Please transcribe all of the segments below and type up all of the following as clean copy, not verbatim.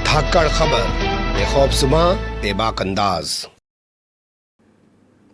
धाकड़ खबर, बेखौफजुमा बेबाक अंदाज।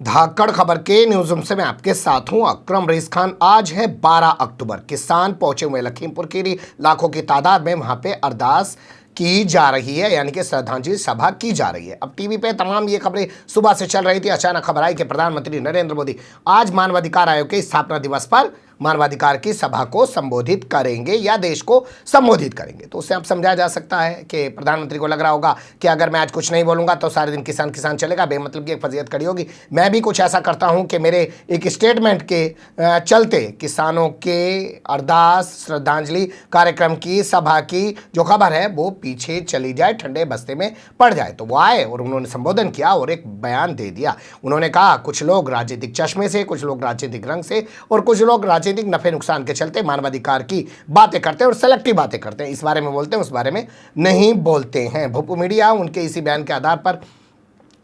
धाकड़ खबर के न्यूज रूम से मैं आपके साथ हूं अकरम रईस खान। आज है 12 अक्टूबर। किसान पहुंचे हुए लखीमपुर खीरी, लाखों की तादाद में वहां पे अरदास की जा रही है, यानी कि श्रद्धांजलि सभा की जा रही है। अब टीवी पे तमाम ये खबरें सुबह से चल रही थी। अचानक खबर आई कि प्रधानमंत्री नरेंद्र मोदी आज मानवाधिकार आयोग के स्थापना दिवस पर मानवाधिकार की सभा को संबोधित करेंगे या देश को संबोधित करेंगे। तो उससे आप समझाया जा सकता है कि प्रधानमंत्री को लग रहा होगा कि अगर मैं आज कुछ नहीं बोलूंगा तो सारे दिन किसान किसान चलेगा, बेमतलब की एक फजीयत खड़ी होगी। मैं भी कुछ ऐसा करता हूं कि मेरे एक स्टेटमेंट के चलते किसानों के अरदास श्रद्धांजलि कार्यक्रम की सभा की जो खबर है वो पीछे चली जाए, ठंडे बस्ते में पड़ जाए। तो वो आए और उन्होंने संबोधन किया और एक बयान दे दिया। उन्होंने कहा कुछ लोग राजनीतिक चश्मे से, कुछ लोग राजनीतिक रंग से और कुछ लोग राजनीतिक नफे नुकसान के चलते मानवाधिकार की बातें करते हैं और सेलेक्टिव बातें करते हैं। इस बारे में बोलते हैं, उस बारे में नहीं बोलते हैं। भोपू मीडिया उनके इसी बयान के आधार पर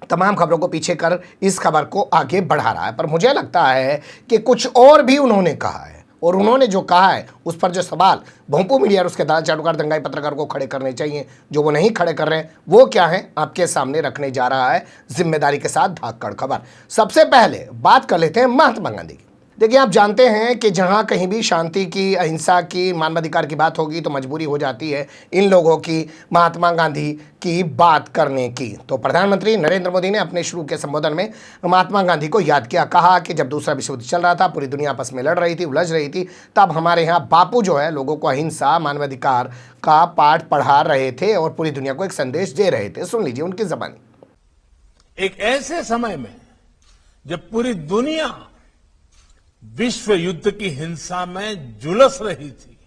तमाम खबरों को पीछे कर इस खबर को आगे बढ़ा रहा है। पर मुझे लगता है कि कुछ और भी उन्होंने कहा है और उन्होंने जो कहा है उस पर जो सवाल भोंपू मीडिया और उसके दाल चाटुकार दंगाई पत्रकार को खड़े करने चाहिए, जो वो नहीं खड़े कर रहे हैं, वो क्या है आपके सामने रखने जा रहा है जिम्मेदारी के साथ धाकड़ खबर। सबसे पहले बात कर लेते हैं महात्मा गांधी की। देखिए, आप जानते हैं कि जहां कहीं भी शांति की, अहिंसा की, मानवाधिकार की बात होगी तो मजबूरी हो जाती है इन लोगों की महात्मा गांधी की बात करने की। तो प्रधानमंत्री नरेंद्र मोदी ने अपने शुरू के संबोधन में महात्मा गांधी को याद किया। कहा कि जब दूसरा विश्व युद्ध चल रहा था, पूरी दुनिया आपस में लड़ रही थी, उलझ रही थी, तब हमारे यहाँ बापू जो है लोगों को अहिंसा, मानवाधिकार का पाठ पढ़ा रहे थे और पूरी दुनिया को एक संदेश दे रहे थे। सुन लीजिए उनकी जबानी। एक ऐसे समय में जब पूरी दुनिया विश्व युद्ध की हिंसा में झुलस रही थी,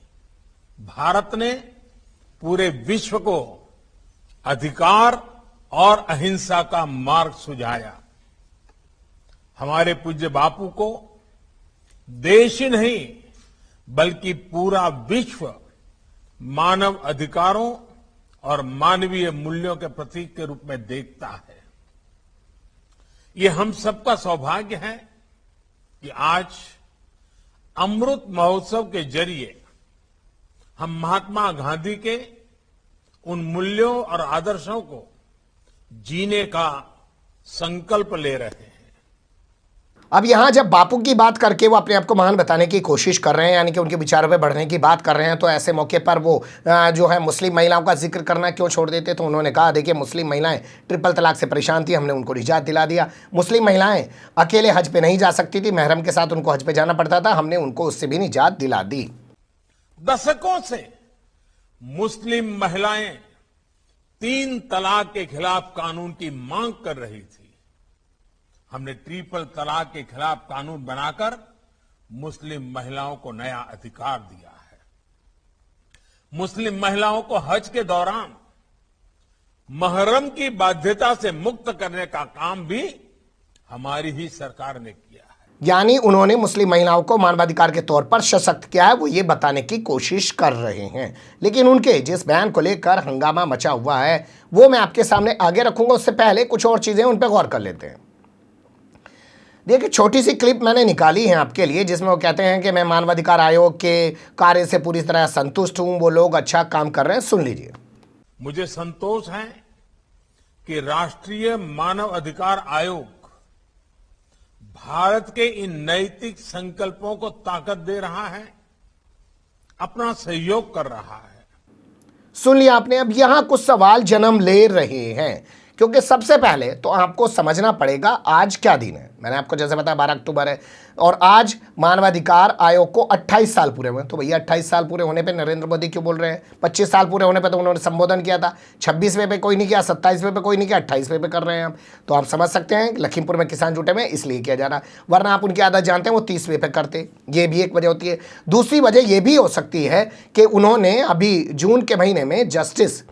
भारत ने पूरे विश्व को अधिकार और अहिंसा का मार्ग सुझाया। हमारे पूज्य बापू को देश ही नहीं बल्कि पूरा विश्व मानव अधिकारों और मानवीय मूल्यों के प्रतीक के रूप में देखता है। ये हम सबका सौभाग्य है कि आज अमृत महोत्सव के जरिए हम महात्मा गांधी के उन मूल्यों और आदर्शों को जीने का संकल्प ले रहे हैं। अब यहां जब बापू की बात करके वो अपने आप को महान बताने की कोशिश कर रहे हैं, यानी कि उनके विचारों पे बढ़ने की बात कर रहे हैं, तो ऐसे मौके पर वो जो है मुस्लिम महिलाओं का जिक्र करना क्यों छोड़ देते। तो उन्होंने कहा देखिए, मुस्लिम महिलाएं ट्रिपल तलाक से परेशान थी, हमने उनको निजात दिला दिया। मुस्लिम महिलाएं अकेले हज पे नहीं जा सकती थी, महरम के साथ उनको हज पे जाना पड़ता था, हमने उनको उससे भी निजात दिला दी। दशकों से मुस्लिम महिलाएं 3 तलाक के खिलाफ कानून की मांग कर रही थी। हमने ट्रिपल तलाक के खिलाफ कानून बनाकर मुस्लिम महिलाओं को नया अधिकार दिया है। मुस्लिम महिलाओं को हज के दौरान महरम की बाध्यता से मुक्त करने का काम भी हमारी ही सरकार ने किया है। यानी उन्होंने मुस्लिम महिलाओं को मानवाधिकार के तौर पर सशक्त किया है, वो ये बताने की कोशिश कर रहे हैं। लेकिन उनके जिस बयान को लेकर हंगामा मचा हुआ है वो मैं आपके सामने आगे रखूंगा। उससे पहले कुछ और चीजें उन पर गौर कर लेते हैं। देखिए, छोटी सी क्लिप मैंने निकाली है आपके लिए जिसमें वो कहते हैं कि मैं मानवाधिकार आयोग के कार्य से पूरी तरह संतुष्ट हूं, वो लोग अच्छा काम कर रहे हैं। सुन लीजिए। मुझे संतोष है कि राष्ट्रीय मानव अधिकार आयोग भारत के इन नैतिक संकल्पों को ताकत दे रहा है, अपना सहयोग कर रहा है। सुन लिया आपने। अब यहां कुछ सवाल जन्म ले रहे हैं, क्योंकि सबसे पहले तो आपको समझना पड़ेगा आज क्या दिन है। मैंने आपको जैसे बताया 12 अक्टूबर है और आज मानवाधिकार आयोग को 28 साल पूरे हुए। तो भैया 28 साल पूरे होने पे नरेंद्र मोदी क्यों बोल रहे हैं? 25 साल पूरे होने पे तो उन्होंने संबोधन किया था, 26वें पे कोई नहीं किया, 27वें पे कोई नहीं किया, 28वें पे कर रहे हैं हम। तो आप समझ सकते हैं लखीमपुर में किसान जुटे में इसलिए किया जा रहा है, वरना आप उनकी आदत जानते हैं वो 30वें पे करते। ये भी एक वजह होती है। दूसरी वजह यह भी हो सकती है कि उन्होंने अभी जून के महीने में जस्टिस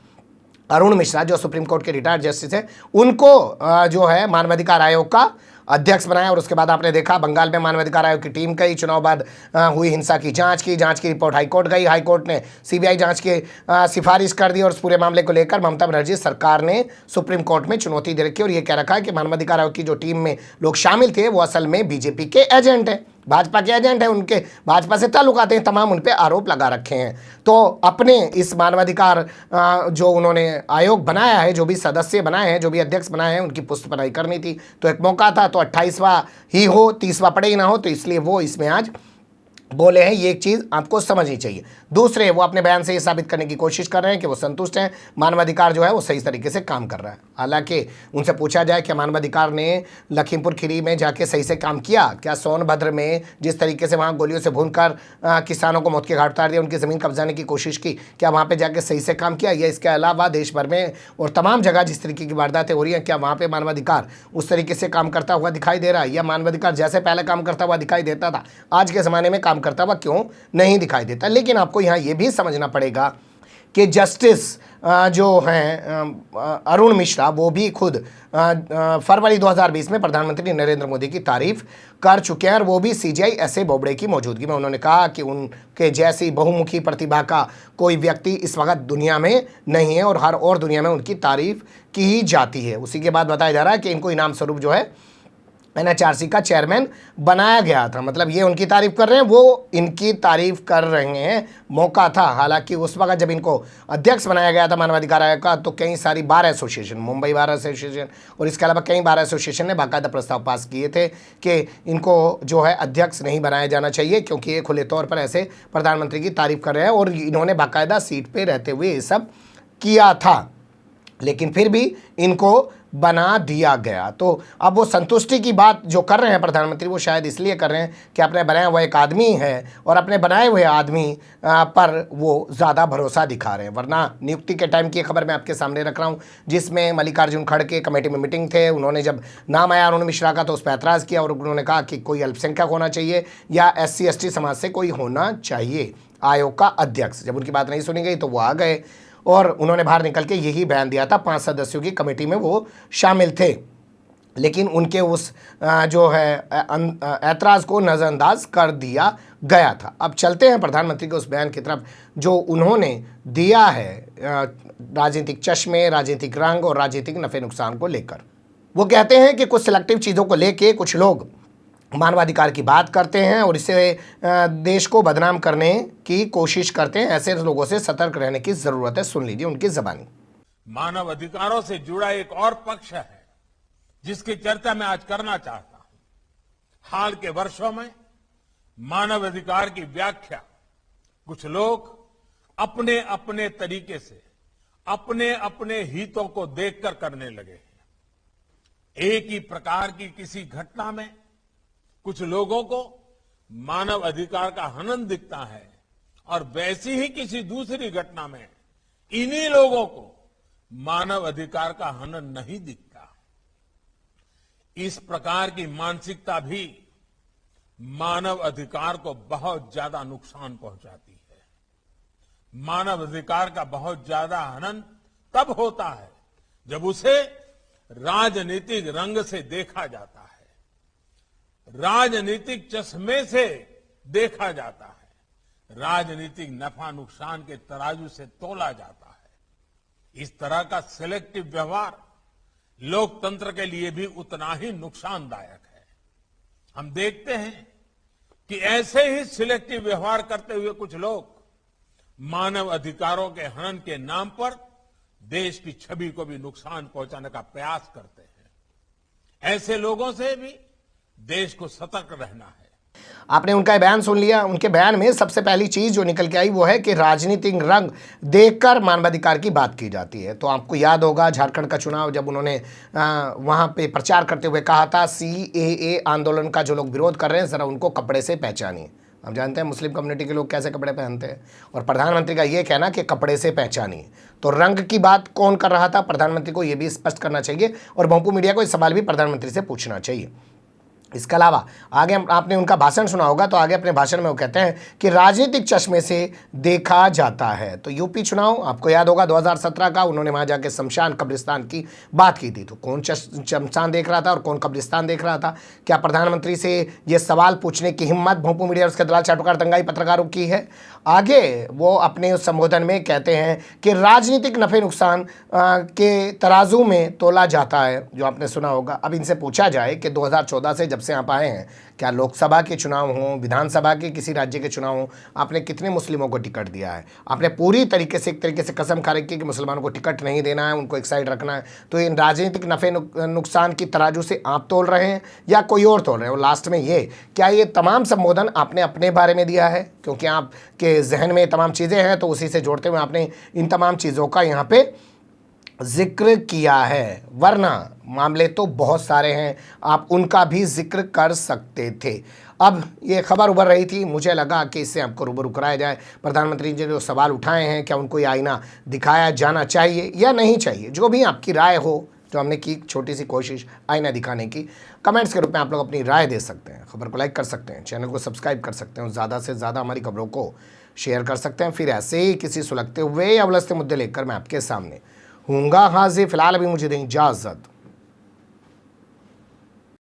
अरुण मिश्रा जो सुप्रीम कोर्ट के रिटायर्ड जस्टिस हैं उनको जो है मानवाधिकार आयोग का अध्यक्ष बनाया। और उसके बाद आपने देखा बंगाल में मानवाधिकार आयोग की टीम गई, चुनाव बाद हुई हिंसा की जांच की रिपोर्ट हाईकोर्ट गई, हाईकोर्ट ने सीबीआई जांच की सिफारिश कर दी और उस पूरे मामले को लेकर ममता बनर्जी सरकार ने सुप्रीम कोर्ट में चुनौती दे रखी और ये कह रखा है कि मानवाधिकार आयोग की जो टीम में लोग शामिल थे वो असल में बीजेपी के एजेंट हैं। भाजपा के एजेंट हैं, उनके भाजपा से ताल्लुकात हैं, तमाम उन पे आरोप लगा रखे हैं। तो अपने इस मानवाधिकार जो उन्होंने आयोग बनाया है, जो भी सदस्य बनाए हैं, जो भी अध्यक्ष बनाए हैं, उनकी पुष्टपनाई करनी थी। तो एक मौका था, तो 28वां ही हो, 30वां पड़े ही ना हो, तो इसलिए वो इसमें आज बोले हैं। ये एक चीज़ आपको समझनी चाहिए। दूसरे, वो अपने बयान से ये साबित करने की कोशिश कर रहे हैं कि वो संतुष्ट हैं, मानवाधिकार जो है वो सही तरीके से काम कर रहा है। हालांकि उनसे पूछा जाए कि मानवाधिकार ने लखीमपुर खीरी में जाके सही से काम किया क्या, सोनभद्र में जिस तरीके से वहाँ गोलियों से भूनकर किसानों को मौत के घाट उतार दिया, उनकी ज़मीन कब्जाने की कोशिश की, क्या वहाँ पर जाके सही से काम किया, या इसके अलावा देश भर में और तमाम जगह जिस तरीके की वारदातें हो रही हैं, क्या वहाँ पर मानवाधिकार उस तरीके से काम करता हुआ दिखाई दे रहा है, या मानवाधिकार जैसे पहले काम करता हुआ दिखाई देता था आज के ज़माने में काम करता हुआ क्यों नहीं दिखाई देता। लेकिन आपको यहाँ ये भी समझना पड़ेगा कि जस्टिस जो हैं अरुण मिश्रा, वो भी खुद फरवरी 2020 में प्रधानमंत्री नरेंद्र मोदी की तारीफ कर चुके हैं, और वो भी सीजीआई एसए बोबड़े की मौजूदगी में। उन्होंने कहा कि उनके जैसी बहुमुखी प्रतिभा का कोई व्यक्ति इस वक्त दुनिया में नहीं है, और हर और दुनिया में उनकी तारीफ की जाती है। उसी के बाद बताया जा रहा है कि इनको इनाम स्वरूप जो है एनएचआरसी का चेयरमैन बनाया गया था। मतलब ये उनकी तारीफ कर रहे हैं, वो इनकी तारीफ कर रहे हैं। मौका था, हालांकि उस वक्त जब इनको अध्यक्ष बनाया गया था मानवाधिकार आयोग का, तो कई सारी bar association, Mumbai bar association और इसके अलावा कई बार एसोसिएशन ने बाकायदा प्रस्ताव पास किए थे कि इनको जो है अध्यक्ष नहीं बनाया जाना चाहिए, क्योंकि ये खुले तौर पर ऐसे प्रधानमंत्री की तारीफ कर रहे हैं, और इन्होंने बाकायदा सीट पर रहते हुए ये सब किया था। लेकिन फिर भी इनको बना दिया गया। तो अब वो संतुष्टि की बात जो कर रहे हैं प्रधानमंत्री, वो शायद इसलिए कर रहे हैं कि अपने बनाया हुआ एक आदमी है, और अपने बनाए हुए आदमी पर वो ज़्यादा भरोसा दिखा रहे हैं। वरना नियुक्ति के टाइम की खबर मैं आपके सामने रख रहा हूँ, जिसमें मल्लिकार्जुन खड़गे कमेटी में मीटिंग थे। उन्होंने जब नाम आया अरुण मिश्रा का, तो उस पर ऐतराज़ किया, और उन्होंने कहा कि कोई अल्पसंख्यक होना चाहिए या SC/ST समाज से कोई होना चाहिए आयोग का अध्यक्ष। जब उनकी बात नहीं सुनी गई तो वो आ गए, और उन्होंने बाहर निकल के यही बयान दिया था। 5 सदस्यों की कमेटी में वो शामिल थे, लेकिन उनके उस जो है ऐतराज़ को नज़रअंदाज कर दिया गया था। अब चलते हैं प्रधानमंत्री के उस बयान की तरफ जो उन्होंने दिया है राजनीतिक चश्मे, राजनीतिक रंग और राजनीतिक नफ़े नुकसान को लेकर। वो कहते हैं कि कुछ सिलेक्टिव चीज़ों को लेके कुछ लोग मानवाधिकार की बात करते हैं और इसे देश को बदनाम करने की कोशिश करते हैं। ऐसे लोगों से सतर्क रहने की जरूरत है। सुन लीजिए उनकी जबानी। मानव अधिकारों से जुड़ा एक और पक्ष है जिसकी चर्चा मैं आज करना चाहता हूं। हाल के वर्षों में मानव अधिकार की व्याख्या कुछ लोग अपने अपने तरीके से अपने अपने हितों को देखकर करने लगे हैं। एक ही प्रकार की किसी घटना में कुछ लोगों को मानव अधिकार का हनन दिखता है, और वैसी ही किसी दूसरी घटना में इन्हीं लोगों को मानव अधिकार का हनन नहीं दिखता। इस प्रकार की मानसिकता भी मानव अधिकार को बहुत ज्यादा नुकसान पहुंचाती है। मानव अधिकार का बहुत ज्यादा हनन तब होता है जब उसे राजनीतिक रंग से देखा जाता है, राजनीतिक चश्मे से देखा जाता है, राजनीतिक नफा नुकसान के तराजू से तोला जाता है। इस तरह का सिलेक्टिव व्यवहार लोकतंत्र के लिए भी उतना ही नुकसानदायक है। हम देखते हैं कि ऐसे ही सिलेक्टिव व्यवहार करते हुए कुछ लोग मानव अधिकारों के हनन के नाम पर देश की छवि को भी नुकसान पहुंचाने का प्रयास करते हैं। ऐसे लोगों से भी देश को सतर्क रहना है। आपने उनका बयान सुन लिया। उनके बयान में सबसे पहली चीज जो निकल के आई वो है कि राजनीतिक रंग देखकर मानवाधिकार की बात की जाती है। तो आपको याद होगा झारखंड का चुनाव जब उन्होंने वहां पे प्रचार करते हुए कहा था CAA आंदोलन का जो लोग विरोध कर रहे हैं जरा उनको कपड़े से पहचानिए। हम जानते हैं मुस्लिम कम्युनिटी के लोग कैसे कपड़े पहनते हैं, और प्रधानमंत्री का ये कहना कि कपड़े से पहचानिए। तो रंग की बात कौन कर रहा था, प्रधानमंत्री को ये भी स्पष्ट करना चाहिए, और भोंपू मीडिया को इस सवाल भी प्रधानमंत्री से पूछना चाहिए। इसके अलावा आगे आपने उनका भाषण सुना होगा, तो आगे अपने भाषण में वो कहते हैं कि राजनीतिक चश्मे से देखा जाता है। तो यूपी चुनाव आपको याद होगा 2017 का, उन्होंने वहां जाके शमशान कब्रिस्तान की बात की थी। तो कौन शमशान देख रहा था और कौन कब्रिस्तान देख रहा था? क्या प्रधानमंत्री से ये सवाल पूछने की हिम्मत भोंपू मीडिया और उसके दलाल चाटुकार दंगाई पत्रकारों की है? आगे वो अपने उस संबोधन में कहते हैं कि राजनीतिक नफे नुकसान के तराजू में तोला जाता है, जो आपने सुना होगा। अब इनसे पूछा जाए कि 2014 से जब से आप आए हैं, क्या लोकसभा के चुनाव हों, विधानसभा के किसी राज्य के चुनाव हों, आपने कितने मुस्लिमों को टिकट दिया है? आपने पूरी तरीके से एक तरीके से कसम खा रखी है कि मुसलमानों को टिकट नहीं देना है, उनको एक साइड रखना है। तो इन राजनीतिक नफ़े नुकसान की तराजू से आप तोल रहे हैं या कोई और तोल रहे हैं? और लास्ट में ये, क्या ये तमाम संबोधन आपने अपने बारे में दिया है? क्योंकि आपके जहन में तमाम चीज़ें हैं, तो उसी से जोड़ते हुए आपने इन तमाम चीज़ों का यहाँ पे जिक्र किया है, वरना मामले तो बहुत सारे हैं, आप उनका भी जिक्र कर सकते थे। अब ये खबर उभर रही थी, मुझे लगा कि इससे आपको रूबरू कराया जाए। प्रधानमंत्री जी ने जो सवाल उठाए हैं, क्या उनको ये आईना दिखाया जाना चाहिए या नहीं चाहिए? जो भी आपकी राय हो, जो हमने की छोटी सी कोशिश आईना दिखाने की, कमेंट्स के रूप में आप लोग अपनी राय दे सकते हैं। खबर को लाइक कर सकते हैं, चैनल को सब्सक्राइब कर सकते हैं और ज़्यादा से ज़्यादा हमारी खबरों को शेयर कर सकते हैं। फिर ऐसे ही किसी सुलगते हुए या उलझते मुद्दे लेकर मैं आपके सामने हूँगा हाजिर। फिलहाल अभी मुझे दें इजाज़त।